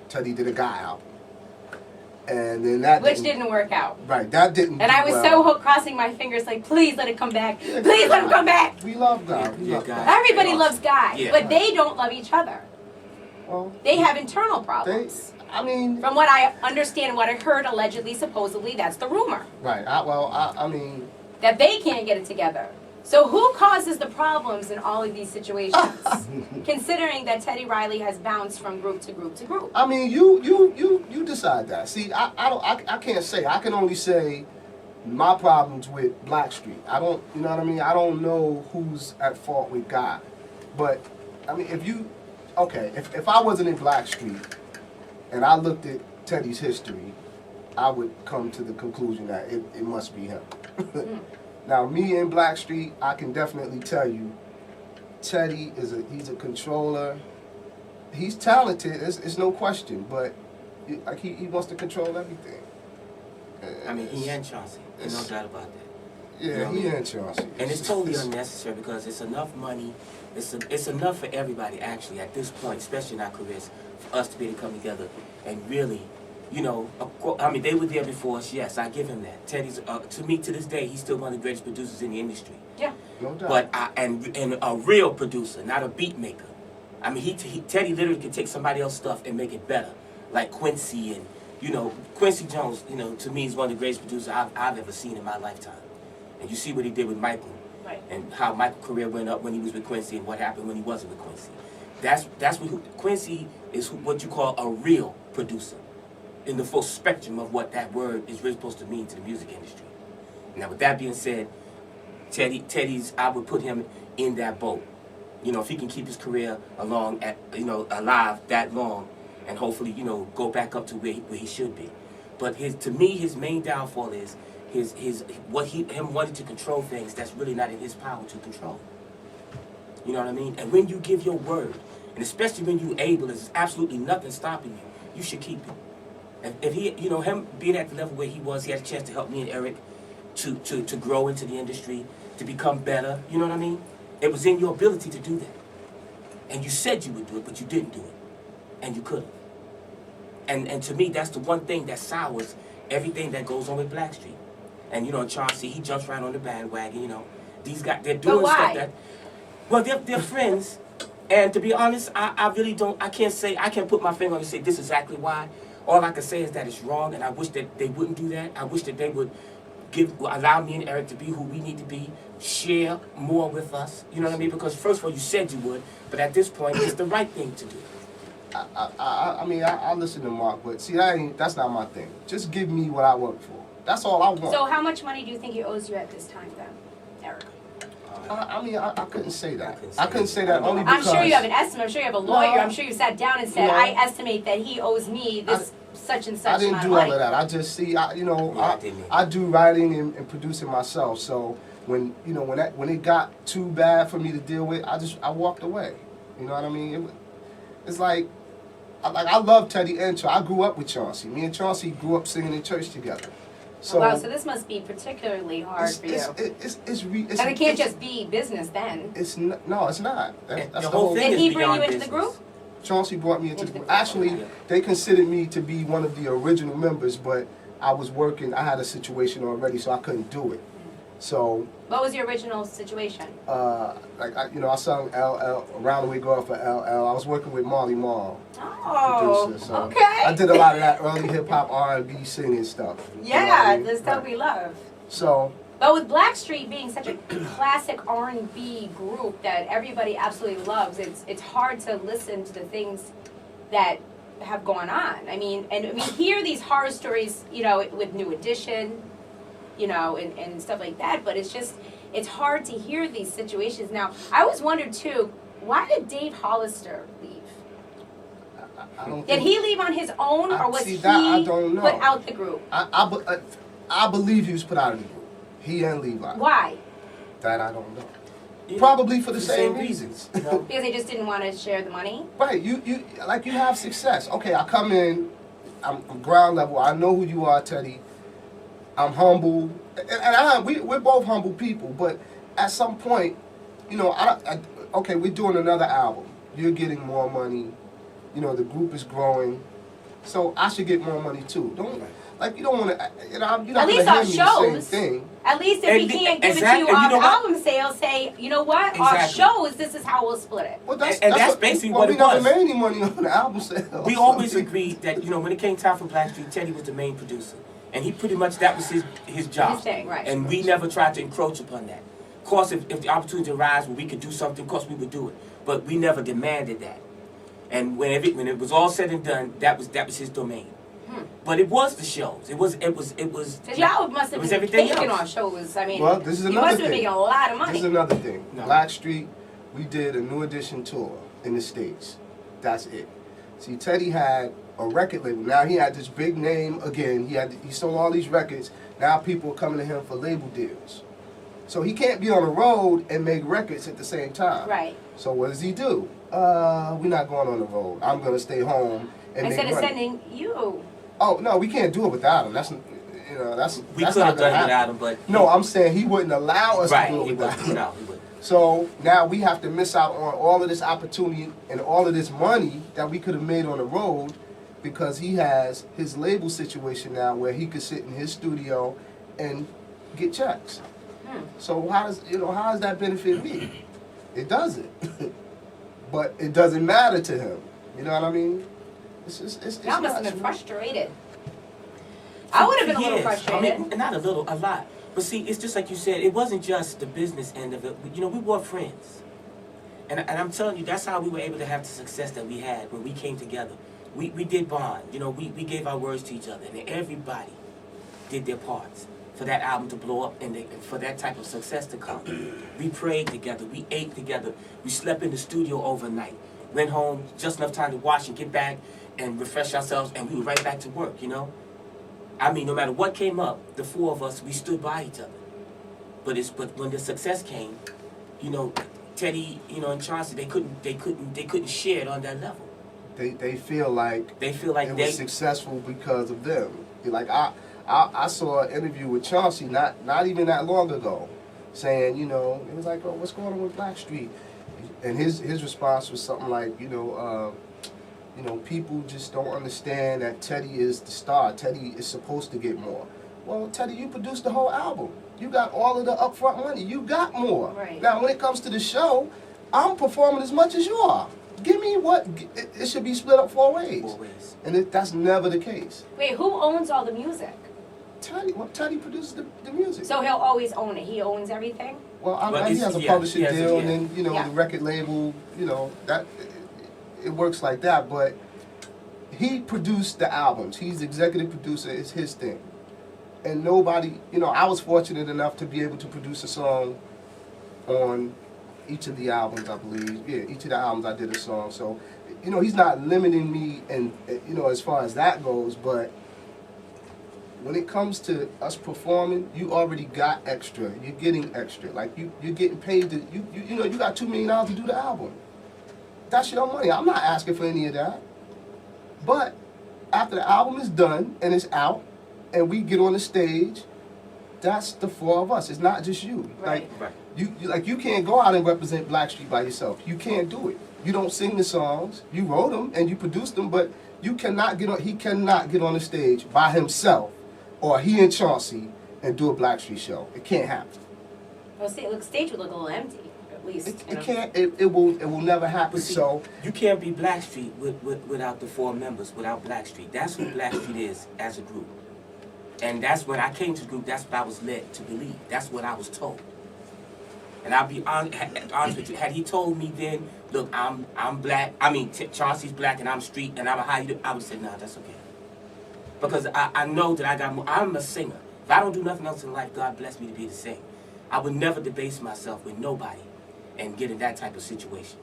Teddy did a guy album. And then that Which didn't work out. Right, that didn't. And I was so hooked, crossing my fingers, like, please let it come back. Please let him come back. We love Guy. Everybody loves Guy, but they don't love each other. Well, they have internal problems. From what I understand and what I heard, allegedly, supposedly, that's the rumor. Right. I mean. That they can't get it together. So who causes the problems in all of these situations? Considering that Teddy Riley has bounced from group to group to group. I mean, you decide that. See, I can't say. I can only say my problems with Blackstreet. I don't, you know what I mean? I don't know who's at fault with God. But I mean, if I wasn't in Blackstreet and I looked at Teddy's history, I would come to the conclusion that it must be him. Now, me and Blackstreet, I can definitely tell you, Teddy he's a controller. He's talented, it's no question, but like he wants to control everything. I mean, he and Chauncey, there's no doubt about that. Yeah, he and Chauncey. And it's totally unnecessary because it's enough money. It's enough for everybody, actually, at this point, especially in our careers, for us to be able to come together and really. You know, I mean, they were there before us. Yes, I give him that. Teddy's, to me, to this day, he's still one of the greatest producers in the industry. Yeah, no doubt. But and a real producer, not a beat maker. I mean, Teddy literally can take somebody else's stuff and make it better, like Quincy and Quincy Jones. You know, to me, is one of the greatest producers I've ever seen in my lifetime. And you see what he did with Michael, right? And how Michael's career went up when he was with Quincy, and what happened when he wasn't with Quincy. That's what Quincy is. What you call a real producer. In the full spectrum of what that word is really supposed to mean to the music industry. Now, with that being said, Teddy's, I would put him in that boat. You know, if he can keep his career alive that long, and hopefully, go back up to where he should be. But to me, his main downfall is him wanting to control things that's really not in his power to control. You know what I mean? And when you give your word, and especially when you're able, there's absolutely nothing stopping you. You should keep it. If he, him being at the level where he was, he had a chance to help me and Eric to grow into the industry, to become better. You know what I mean? It was in your ability to do that. And you said you would do it, but you didn't do it. And you couldn't. And to me, that's the one thing that sours everything that goes on with Blackstreet. And, Chauncey, he jumps right on the bandwagon, These guys, they're doing stuff that... Well, they're friends. And to be honest, I really don't... I can't put my finger on and say this is exactly why. All I can say is that it's wrong, and I wish that they wouldn't do that. I wish that they would allow me and Eric to be who we need to be, share more with us. You know what I mean? Because first of all, you said you would, but at this point, it's the right thing to do. I listen to Mark, but see, that's not my thing. Just give me what I work for. That's all I want. So how much money do you think he owes you at this time, then, Eric? I couldn't say that. I couldn't say that only because... I'm sure you have an estimate. I'm sure you have a lawyer. I'm sure you sat down and said, I estimate that he owes me this such and such I didn't amount do of money. all of that. I just see, I do writing and producing myself. So when it got too bad for me to deal with, I walked away. You know what I mean? It's like I love Teddy and Chauncey. I grew up with Chauncey. Me and Chauncey grew up singing in church together. So, wow, so this must be particularly hard for you. And it can't just be business then. No, it's not. That's the whole thing. Did he bring you into the group? Chauncey brought me into the group. Actually, they considered me to be one of the original members, but I was working. I had a situation already, so I couldn't do it. So. What was your original situation? I sung LL, Around the Way Girl for LL. I was working with Marley Marl. Oh, producer, so okay. I did a lot of that early hip-hop, R&B singing stuff. Yeah, the stuff we love. So. But with Blackstreet being such a classic R&B group that everybody absolutely loves, it's hard to listen to the things that have gone on. I mean, and we hear these horror stories, with New Edition, and stuff like that, but it's hard to hear these situations. Now, I always wondered, too, why did Dave Hollister leave? Did he leave on his own, or was he put out the group? I believe he was put out of the group. He and Levi. Why? That I don't know. Probably for the same reasons. Because they just didn't want to share the money? Right. You have success. Okay, I come in, I'm ground level. I know who you are, Teddy. I'm humble. And we're both humble people, but at some point, okay, we're doing another album. You're getting more money. The group is growing. so I should get more money too. Don't like you don't want to. You know, you're not At least gonna our hear me the same shows. thing. At least if we can't give it to you Exactly. You off know what? album sales, say, you know what? Our Exactly. shows, this is how we'll split it. Well, And that's basically what we it never was. made any money on the album sales. We always agreed that, you know, when it came time for Blackstreet, Teddy was the main producer. And he pretty much, that was his job. His thing, right. And we never tried to encroach upon that. Of course, if the opportunity arose where we could do something, of course we would do it. But we never demanded that. And when it was all said and done, that was his domain. But it was the shows. It was. Because y'all must it have was been everything taking else. on shows. I mean, Well, this is you another must have been thing. making a lot of money. This is another thing. No. Blackstreet, we did a New Edition tour in the States. That's it. See, Teddy had a record label. Now he had this big name again. He sold all these records. Now people are coming to him for label deals. So he can't be on the road and make records at the same time. Right. So what does he do? We're not going on the road. I'm gonna stay home and Instead make of money. sending you. Oh no, we can't do it without him. That's We that's could not have done gonna it without happen. him, but No, I'm saying he wouldn't allow us right. to do it He without wouldn't. him. No, he wouldn't. So now we have to miss out on all of this opportunity and all of this money that we could have made on the road because he has his label situation now where he could sit in his studio and get checks. So how does that benefit me? It doesn't. But it doesn't matter to him. You know what I mean? It's Y'all must have nuts, been man. frustrated. I would have been a little Yes. frustrated. I mean, not a little, a lot. But see, it's just like you said, it wasn't just the business end of it. You know, we were friends. And I'm telling you, that's how we were able to have the success that we had when we came together. We did bond. You know, we gave our words to each other. And everybody did their parts for that album to blow up and for that type of success to come. We prayed together. We ate together. We slept in the studio overnight. Went home just enough time to wash and get back and refresh ourselves. And we were right back to work, you know. I mean, no matter what came up, the four of us, we stood by each other. But when the success came, you know, Teddy, you know, and Chauncey, they couldn't share it on that level. They feel like it was successful because of them. Like I saw an interview with Chauncey not even that long ago, saying, you know, it was like, oh, what's going on with Blackstreet? And his response was something like, you know, people just don't understand that Teddy is the star. Teddy is supposed to get more. Well, Teddy, you produced the whole album. You got all of the upfront money. You got more. Right. Now, when it comes to the show, I'm performing as much as you are. Give me what? It should be split up 4 ways. 4 ways. And that's never the case. Wait, who owns all the music? Teddy produces the music. So he'll always own it. He owns everything? Well, But he has a yeah, publishing he has deal, a- and then, you know, Yeah. the record label, you know, that it works like that. But he produced the albums. He's executive producer. It's his thing. And nobody, you know, I was fortunate enough to be able to produce a song on each of the albums, I believe. Yeah, each of the albums I did a song. So, you know, he's not limiting me, and you know, as far as that goes. But when it comes to us performing, you already got extra. You're getting extra. Like you're getting paid to you know, you got $2 million to do the album. That's your money. I'm not asking for any of that. But after the album is done and it's out, and we get on the stage, that's the 4 of us. It's not just you. Right. Right. You can't go out and represent Blackstreet by yourself. You can't do it. You don't sing the songs. You wrote them and you produced them, but you cannot get on. He cannot get on the stage by himself, or he and Chauncey, and do a Blackstreet show. It can't happen. Well, stage would look a little empty, at least. It can't. It will never happen. But see, So you can't be Blackstreet without the 4 members, without Blackstreet. That's who Blackstreet is as a group. And that's when I came to the group, that's what I was led to believe. That's what I was told. And I'll be honest with you, had he told me then, look, I'm black, Chauncey's black and I'm street and I'm a high, I would have said, nah, that's okay. Because I know that I got more, I'm a singer. If I don't do nothing else in life, God bless me to be the same. I would never debase myself with nobody and get in that type of situation.